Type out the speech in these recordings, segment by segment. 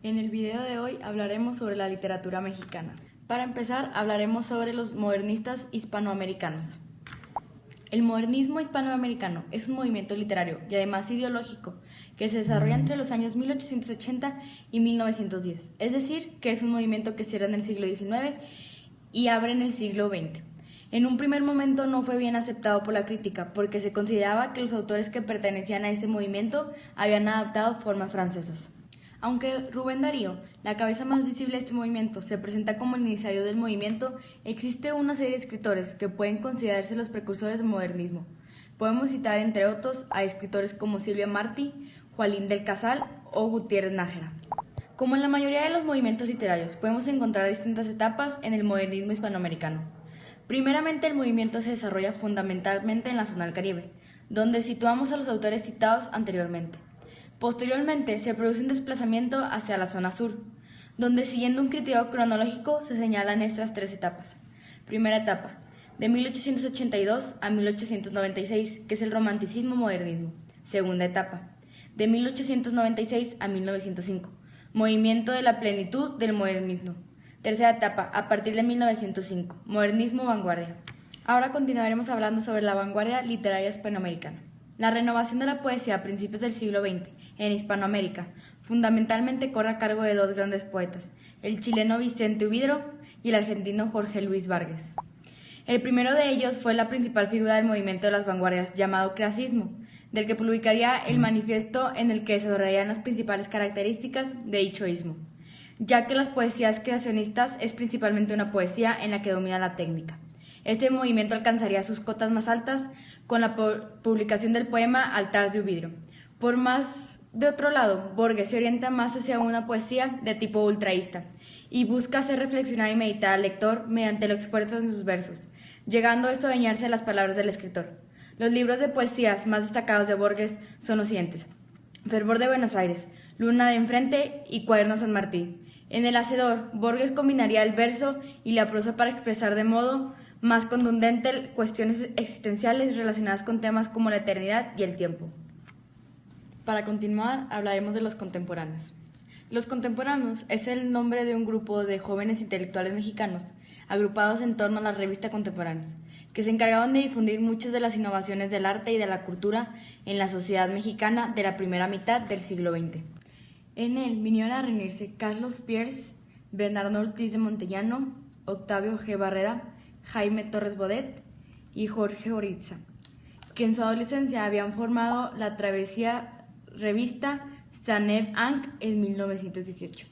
En el video de hoy hablaremos sobre la literatura mexicana. Para empezar, hablaremos sobre los modernistas hispanoamericanos. El modernismo hispanoamericano es un movimiento literario y además ideológico que se desarrolla entre los años 1880 y 1910, es decir, que es un movimiento que cierra en el siglo XIX y abre en el siglo XX. En un primer momento no fue bien aceptado por la crítica porque se consideraba que los autores que pertenecían a este movimiento habían adaptado formas francesas. Aunque Rubén Darío, la cabeza más visible de este movimiento, se presenta como el iniciador del movimiento, existe una serie de escritores que pueden considerarse los precursores del modernismo. Podemos citar entre otros a escritores como Silvia Martí, Juan del Casal o Gutiérrez Nájera. Como en la mayoría de los movimientos literarios, podemos encontrar distintas etapas en el modernismo hispanoamericano. Primeramente, el movimiento se desarrolla fundamentalmente en la zona del Caribe, donde situamos a los autores citados anteriormente. Posteriormente, se produce un desplazamiento hacia la zona sur, donde siguiendo un criterio cronológico se señalan estas tres etapas. Primera etapa, de 1882 a 1896, que es el romanticismo modernismo. Segunda etapa, de 1896 a 1905, movimiento de la plenitud del modernismo. Tercera etapa, a partir de 1905, modernismo vanguardia. Ahora continuaremos hablando sobre la vanguardia literaria hispanoamericana. La renovación de la poesía a principios del siglo XX en Hispanoamérica fundamentalmente corre a cargo de dos grandes poetas, el chileno Vicente Huidobro y el argentino Jorge Luis Borges. El primero de ellos fue la principal figura del movimiento de las vanguardias, llamado creacionismo, del que publicaría el manifiesto en el que desarrollarían las principales características de dicho ismo, ya que las poesías creacionistas es principalmente una poesía en la que domina la técnica. Este movimiento alcanzaría sus cotas más altas con la publicación del poema Altar de Huidobro. Por más de otro lado, Borges se orienta más hacia una poesía de tipo ultraísta y busca hacer reflexionar y meditar al lector mediante lo expuesto en sus versos, llegando esto a adueñarse de las palabras del escritor. Los libros de poesías más destacados de Borges son los siguientes: Fervor de Buenos Aires, Luna de Enfrente y Cuaderno San Martín. En El Hacedor, Borges combinaría el verso y la prosa para expresar de modo más contundente cuestiones existenciales relacionadas con temas como la eternidad y el tiempo. Para continuar, hablaremos de los contemporáneos. Los contemporáneos es el nombre de un grupo de jóvenes intelectuales mexicanos agrupados en torno a la revista Contemporáneos, que se encargaban de difundir muchas de las innovaciones del arte y de la cultura en la sociedad mexicana de la primera mitad del siglo XX. En él vinieron a reunirse Carlos Pierce, Bernardo Ortiz de Montellano, Octavio G. Barrera, Jaime Torres Bodet y Jorge Oritza, que en su adolescencia habían formado la travesía revista Saneb Anc en 1918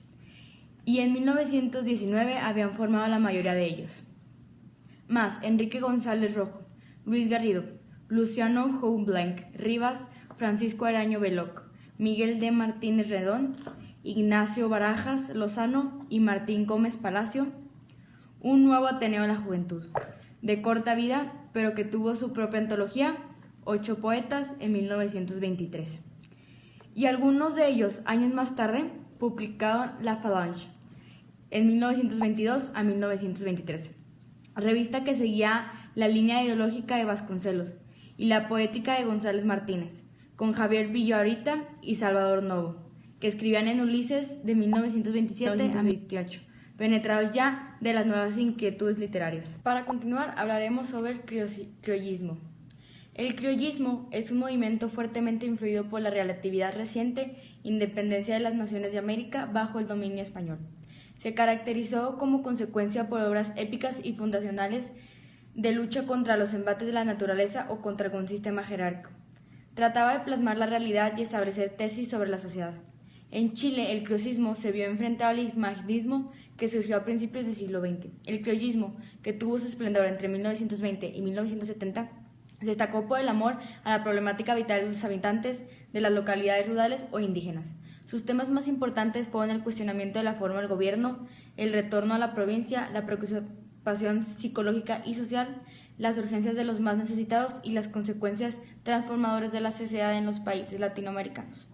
y en 1919 habían formado la mayoría de ellos. Más Enrique González Rojo, Luis Garrido, Luciano Joublanc Rivas, Francisco Araño Veloc, Miguel de Martínez Redón, Ignacio Barajas Lozano y Martín Gómez Palacio. Un nuevo Ateneo de la Juventud, de corta vida, pero que tuvo su propia antología, 8 poetas, en 1923. Y algunos de ellos, años más tarde, publicaron La Falange, en 1922 a 1923, revista que seguía la línea ideológica de Vasconcelos y la poética de González Martínez, con Javier Villarita y Salvador Novo, que escribían en Ulises de 1927 a 1928. Penetrados ya de las nuevas inquietudes literarias. Para continuar, hablaremos sobre el criollismo. El criollismo es un movimiento fuertemente influido por la relatividad reciente independencia de las naciones de América bajo el dominio español. Se caracterizó como consecuencia por obras épicas y fundacionales de lucha contra los embates de la naturaleza o contra algún sistema jerárquico. Trataba de plasmar la realidad y establecer tesis sobre la sociedad. En Chile, el criollismo se vio enfrentado al imaginismo que surgió a principios del siglo XX. El criollismo, que tuvo su esplendor entre 1920 y 1970, destacó por el amor a la problemática vital de los habitantes de las localidades rurales o indígenas. Sus temas más importantes fueron el cuestionamiento de la forma del gobierno, el retorno a la provincia, la preocupación psicológica y social, las urgencias de los más necesitados y las consecuencias transformadoras de la sociedad en los países latinoamericanos.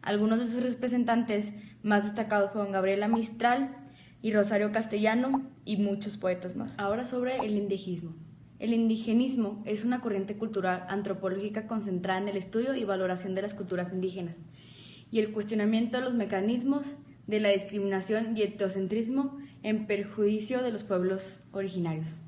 Algunos de sus representantes más destacados fueron Gabriela Mistral y Rosario Castellano y muchos poetas más. Ahora sobre el indígenismo. El indigenismo es una corriente cultural antropológica concentrada en el estudio y valoración de las culturas indígenas y el cuestionamiento de los mecanismos de la discriminación y etnocentrismo en perjuicio de los pueblos originarios.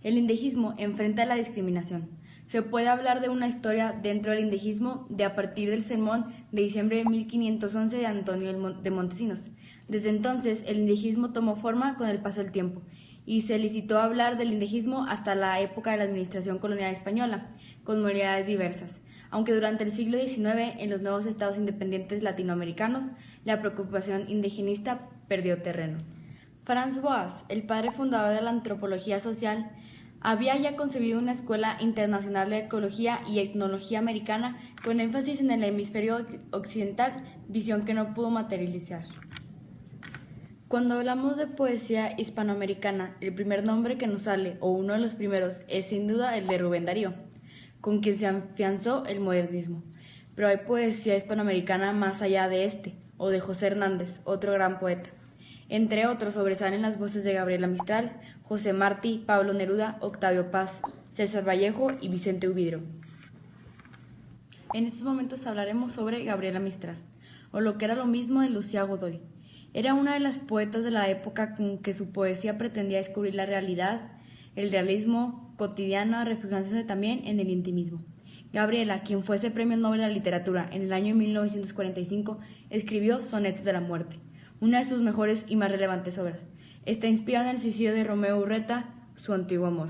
El indejismo enfrenta la discriminación. Se puede hablar de una historia dentro del indejismo de a partir del sermón de diciembre de 1511 de Antonio de Montesinos. Desde entonces, el indejismo tomó forma con el paso del tiempo y se licitó hablar del indejismo hasta la época de la administración colonial española, con modalidades diversas. Aunque durante el siglo XIX, en los nuevos estados independientes latinoamericanos, la preocupación indigenista perdió terreno. Franz Boas, el padre fundador de la antropología social, había ya concebido una escuela internacional de ecología y etnología americana con énfasis en el hemisferio occidental, visión que no pudo materializar. Cuando hablamos de poesía hispanoamericana, el primer nombre que nos sale, o uno de los primeros, es sin duda el de Rubén Darío, con quien se afianzó el modernismo. Pero hay poesía hispanoamericana más allá de este, o de José Hernández, otro gran poeta. Entre otros sobresalen las voces de Gabriela Mistral, José Martí, Pablo Neruda, Octavio Paz, César Vallejo y Vicente Huidobro. En estos momentos hablaremos sobre Gabriela Mistral, o lo que era lo mismo de Lucía Godoy. Era una de las poetas de la época con que su poesía pretendía descubrir la realidad, el realismo cotidiano, refugiándose también en el intimismo. Gabriela, quien fuese Premio Nobel de la Literatura en el año 1945, escribió Sonetos de la Muerte, una de sus mejores y más relevantes obras. Está inspirada en el suicidio de Romeo Urreta, su antiguo amor.